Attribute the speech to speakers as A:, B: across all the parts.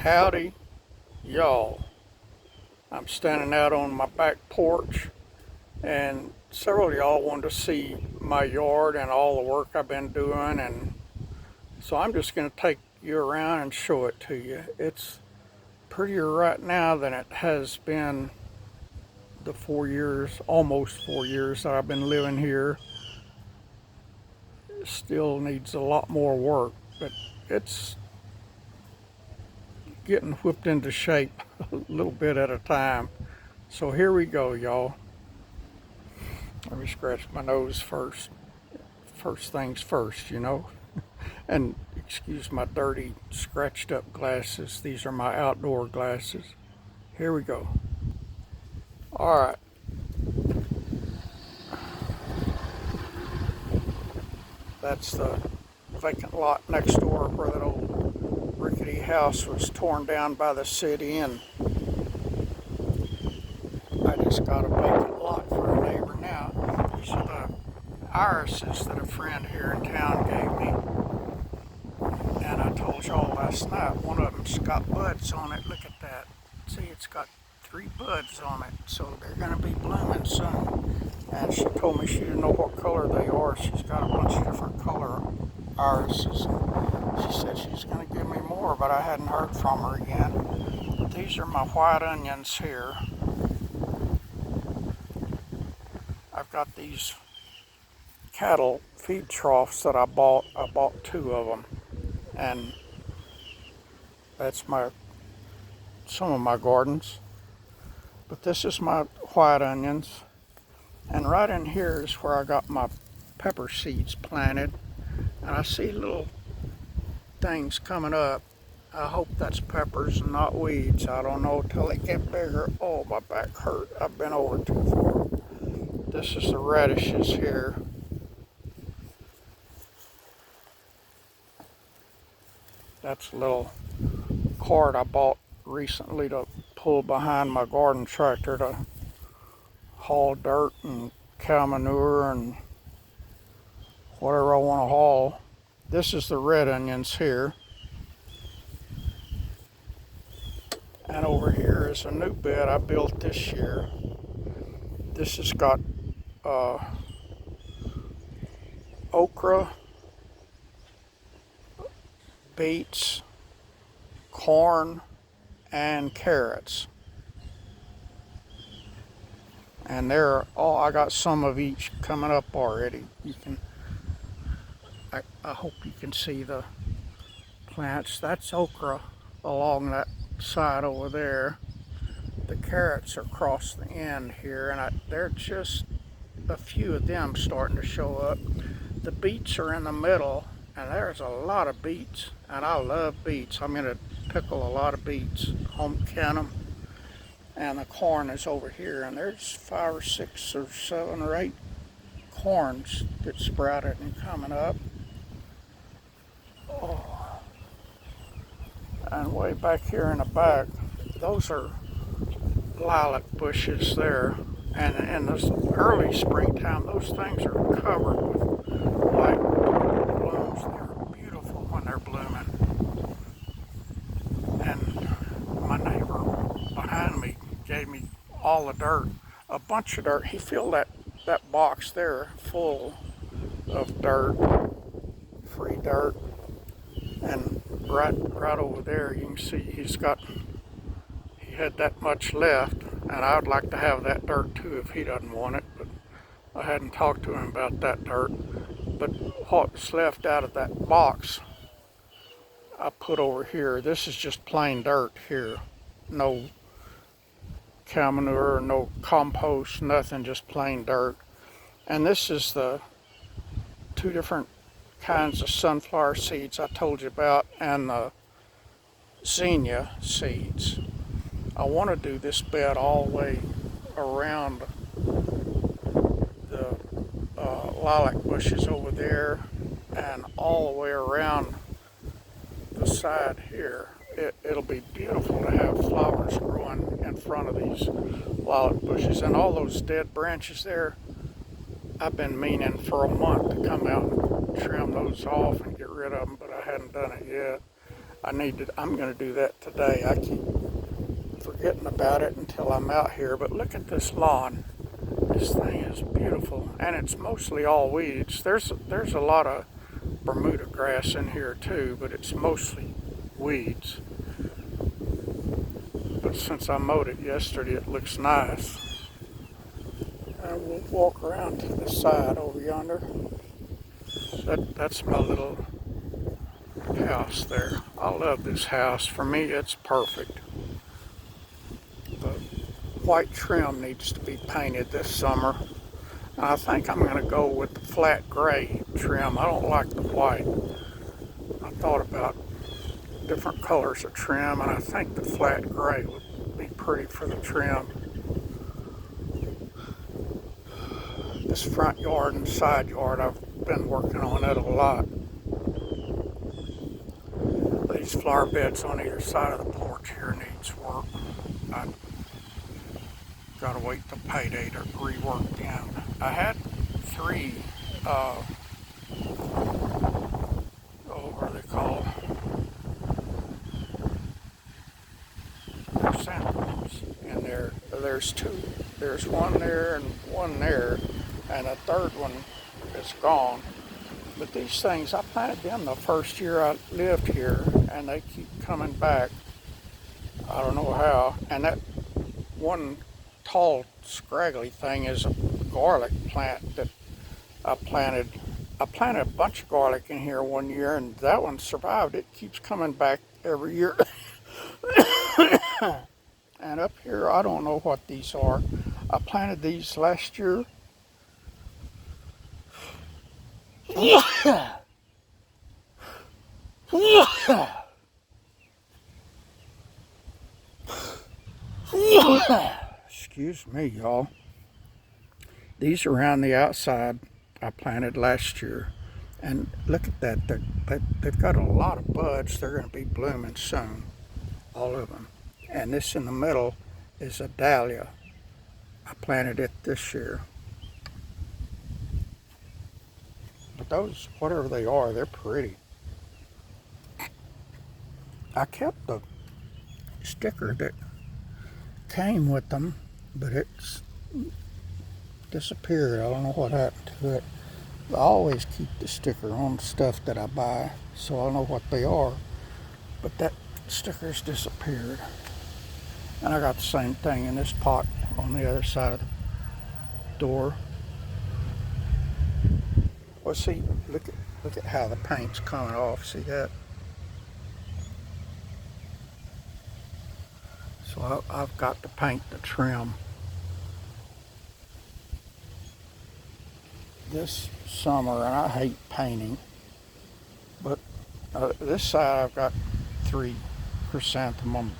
A: Howdy, y'all. I'm standing out on my back porch, and several of y'all wanted to see my yard and all the work I've been doing, and so I'm just going to take you around and show it to you. It's prettier right now than it has been the 4 years, almost 4 years that I've been living here. It still needs a lot more work, but it's getting whipped into shape a little bit at a time. So here we go, y'all. Let me scratch my nose first. First things first, you know. And excuse my dirty, scratched up glasses. These are my outdoor glasses. Here we go. All right. That's the vacant lot next door where that old rickety house was torn down by the city, and I just got a vacant lot for a neighbor now. These are the irises that a friend here in town gave me. And I told y'all last night, one of them's got buds on it. Look at that. See, it's got 3 buds on it, so they're going to be blooming soon. And she told me she didn't know what color they are. She's got a bunch of different color irises. She said she's going to give me more, but I hadn't heard from her again. These are my white onions here. I've got these cattle feed troughs that I bought. I bought 2 of them. And that's some of my gardens. But this is my white onions. And right in here is where I got my pepper seeds planted. And I see little things coming up. I hope that's peppers and not weeds. I don't know till they get bigger. Oh, my back hurt. I've been over too far. This is the radishes here. That's a little cart I bought recently to pull behind my garden tractor to haul dirt and cow manure and whatever I want to haul. This is the red onions here. And over here is a new bed I built this year. This has got okra, beets, corn, and carrots. And I got some of each coming up already. I hope you can see the plants. That's okra along that side over there. The carrots are across the end here, and they're just a few of them starting to show up. The beets are in the middle, and there's a lot of beets, and I love beets. I'm going to pickle a lot of beets, home can them. And the corn is over here, and there's 5 or 6 or 7 or 8 corns that sprouted and coming up. Oh. And way back here in the back, those are lilac bushes there. And in this early springtime, those things are covered with light blooms. They're beautiful when they're blooming. And my neighbor behind me gave me all the dirt, a bunch of dirt. He filled that box there full of dirt, free dirt. And right over there, you can see he had that much left, and I'd like to have that dirt too if he doesn't want it, but I hadn't talked to him about that dirt. But what's left out of that box, I put over here. This is just plain dirt here. No cow manure, no compost, nothing, just plain dirt. And this is the 2 different kinds of sunflower seeds I told you about, and the zinnia seeds. I want to do this bed all the way around the lilac bushes over there and all the way around the side here. It'll be beautiful to have flowers growing in front of these lilac bushes, and all those dead branches there. I've been meaning for a month to come out and trim those off and get rid of them, but I hadn't done it yet. I'm going to do that today. I keep forgetting about it until I'm out here. But look at this lawn. This thing is beautiful, and it's mostly all weeds. There's a lot of Bermuda grass in here too, but it's mostly weeds. But since I mowed it yesterday, it looks nice. And we'll walk around to the side over yonder. That's my little house there. I love this house. For me, it's perfect. The white trim needs to be painted this summer. And I think I'm going to go with the flat gray trim. I don't like the white. I thought about different colors of trim, and I think the flat gray would be pretty for the trim. This front yard and side yard, I've been working on it a lot. These flower beds on either side of the porch here needs work. I gotta wait till payday to rework them. I had three, what are they called? Chrysanthemums in there. There's two. There's one there and one there, and a third one is gone. But these things, I planted them the first year I lived here, and they keep coming back. I don't know how. And that one tall, scraggly thing is a garlic plant that I planted. I planted a bunch of garlic in here one year, and that one survived. It keeps coming back every year. And up here, I don't know what these are. I planted these last year. Excuse me, y'all. These around the outside I planted last year. And look at that. They've got a lot of buds. They're going to be blooming soon. All of them. And this in the middle is a dahlia. I planted it this year. But those, whatever they are, they're pretty. I kept the sticker that came with them, but it's disappeared. I don't know what happened to it. I always keep the sticker on stuff that I buy, so I know what they are. But that sticker's disappeared. And I got the same thing in this pot on the other side of the door. Well, see, look at how the paint's coming off. See that? So I've got to paint the trim this summer, and I hate painting. But this side I've got 3 chrysanthemum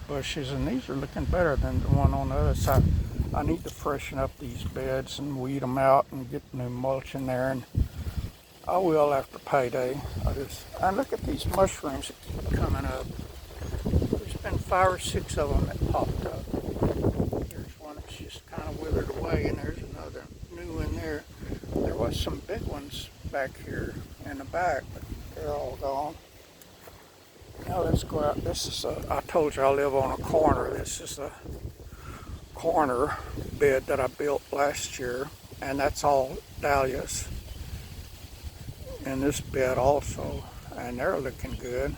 A: bushes, and these are looking better than the one on the other side. I need to freshen up these beds and weed them out and get new mulch in there, and I will after payday. And look at these mushrooms that keep coming up. There's been 5 or 6 of them that popped up. There's one that's just kind of withered away, and there's another new one there. There was some big ones back here in the back, but they're all gone. Now let's go out. I told you I live on a corner. This is a corner bed that I built last year, and that's all dahlias in this bed also, and they're looking good.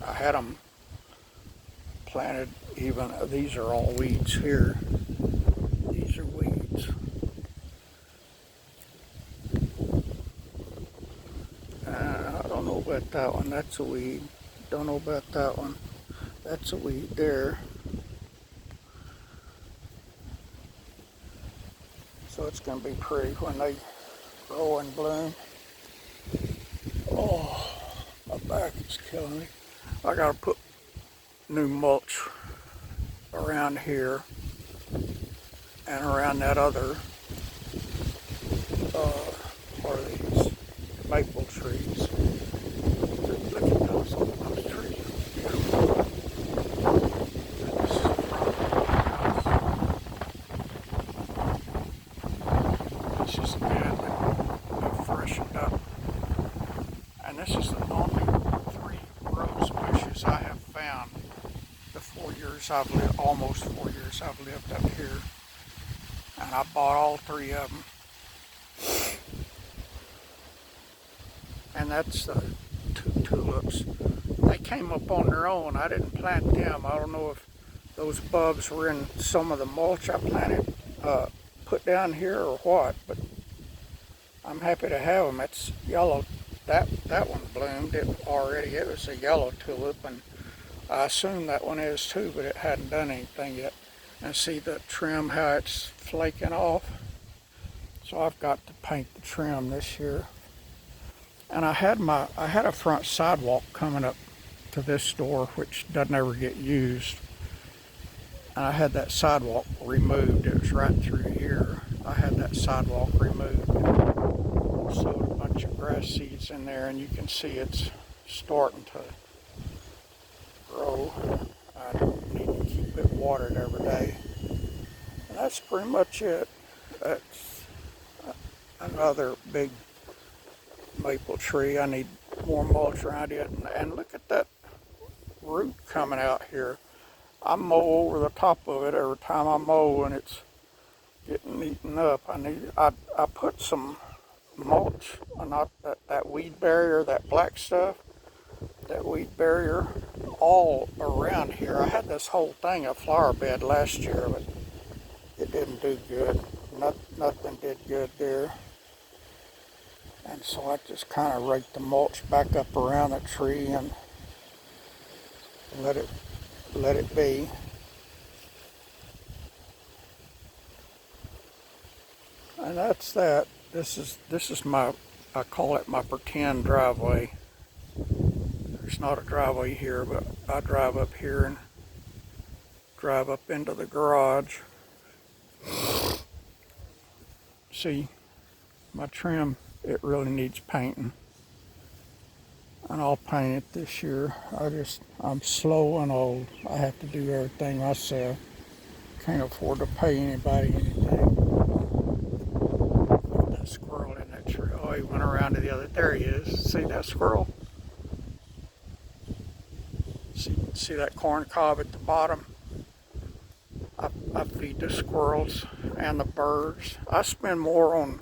A: I had them planted even, these are all weeds here. These are weeds. I don't know about that one, that's a weed. Don't know about that one. That's a weed there. So it's going to be pretty when they grow and bloom. Oh, my back is killing me. I got to put new mulch around here and around that other, what are these, maple trees. Look at those trees. This is the front of the house. It's just a bed. years I've lived, almost 4 years I've lived up here, and I bought all three of them. And that's the two tulips. They came up on their own. I didn't plant them. I don't know if those bulbs were in some of the mulch I planted, put down here or what, but I'm happy to have them. It's yellow. That one bloomed it already. It was a yellow tulip, and I assume that one is too, but it hadn't done anything yet. And see the trim, how it's flaking off. So I've got to paint the trim this year. And I had a front sidewalk coming up to this door, which doesn't ever get used. And I had that sidewalk removed. It was right through here. I had that sidewalk removed. Sowed a bunch of grass seeds in there, and you can see it's starting to grow. I need to keep it watered every day. And that's pretty much it. That's another big maple tree. I need more mulch around it. And look at that root coming out here. I mow over the top of it every time I mow, and it's getting eaten up. I put some mulch, not that weed barrier, that black stuff, that weed barrier all around here. I had this whole thing a flower bed last year, but it didn't do good. Nothing did good there. And so I just kind of raked the mulch back up around the tree and let it be. And that's that. This is my, I call it my pretend driveway. There's not a driveway here, but I drive up here and drive up into the garage. See, my trim, it really needs painting. And I'll paint it this year. I'm slow and old. I have to do everything myself. Can't afford to pay anybody anything. That squirrel in that tree. Oh, he went around to the other. There he is. See that squirrel? See that corn cob at the bottom? I feed the squirrels and the birds. I spend more on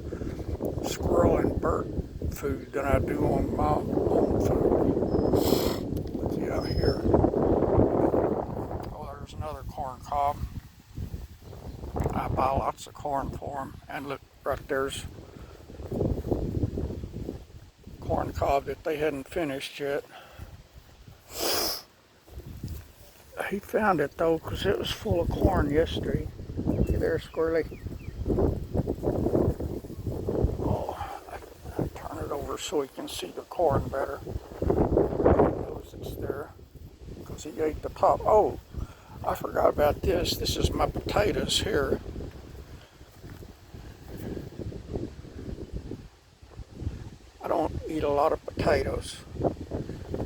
A: squirrel and bird food than I do on my own food. Look out here. Oh, there's another corn cob. I buy lots of corn for them. And look, right there's corn cob that they hadn't finished yet. He found it though, because it was full of corn yesterday. See there, squirrely? Oh, I turn it over so he can see the corn better. He knows it's there, because he ate the top. Oh, I forgot about this. This is my potatoes here. I don't eat a lot of potatoes.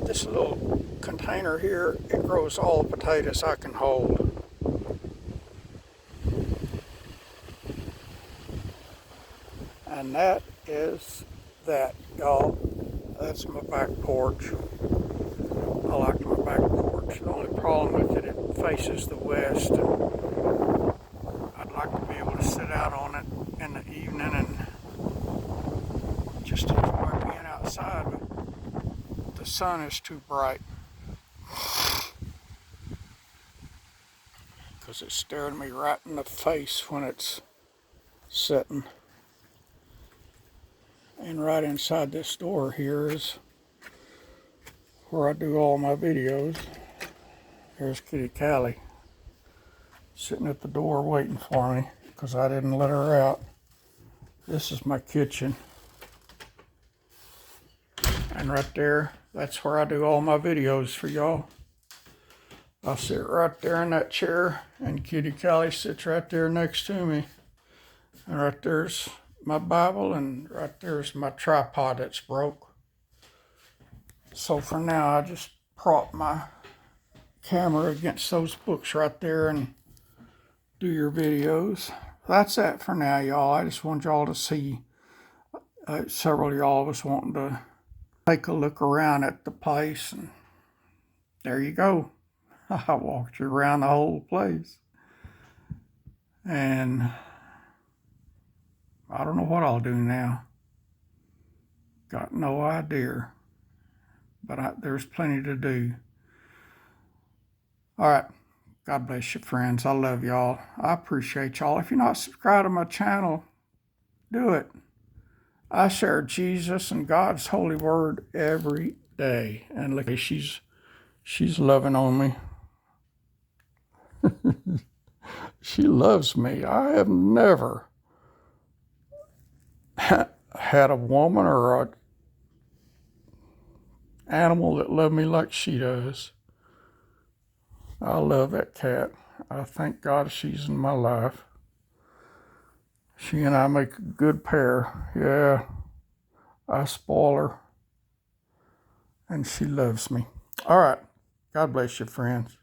A: This little container here, it grows all the potatoes I can hold. And that is that, y'all. That's my back porch. I like my back porch. The only problem with it, it faces the west. And I'd like to be able to sit out on it in the evening and just enjoy being outside, but the sun is too bright. Because it's staring me right in the face when it's setting. And right inside this door here is where I do all my videos. There's Kitty Callie sitting at the door waiting for me because I didn't let her out. This is my kitchen. And right there, that's where I do all my videos for y'all. I'll sit right there in that chair, and Kitty Callie sits right there next to me. And right there's my Bible, and right there's my tripod that's broke. So for now, I just prop my camera against those books right there and do your videos. That's that for now, y'all. I just want y'all to see. Several of y'all was wanting to take a look around at the place, and there you go. I walked around the whole place. And I don't know what I'll do now. Got no idea. But there's plenty to do. All right. God bless you, friends. I love y'all. I appreciate y'all. If you're not subscribed to my channel, do it. I share Jesus and God's holy word every day. And look, she's loving on me. She loves me. I have never had a woman or an animal that loved me like she does. I love that cat. I thank God she's in my life. She and I make a good pair. Yeah, I spoil her, and she loves me. All right. God bless you, friends.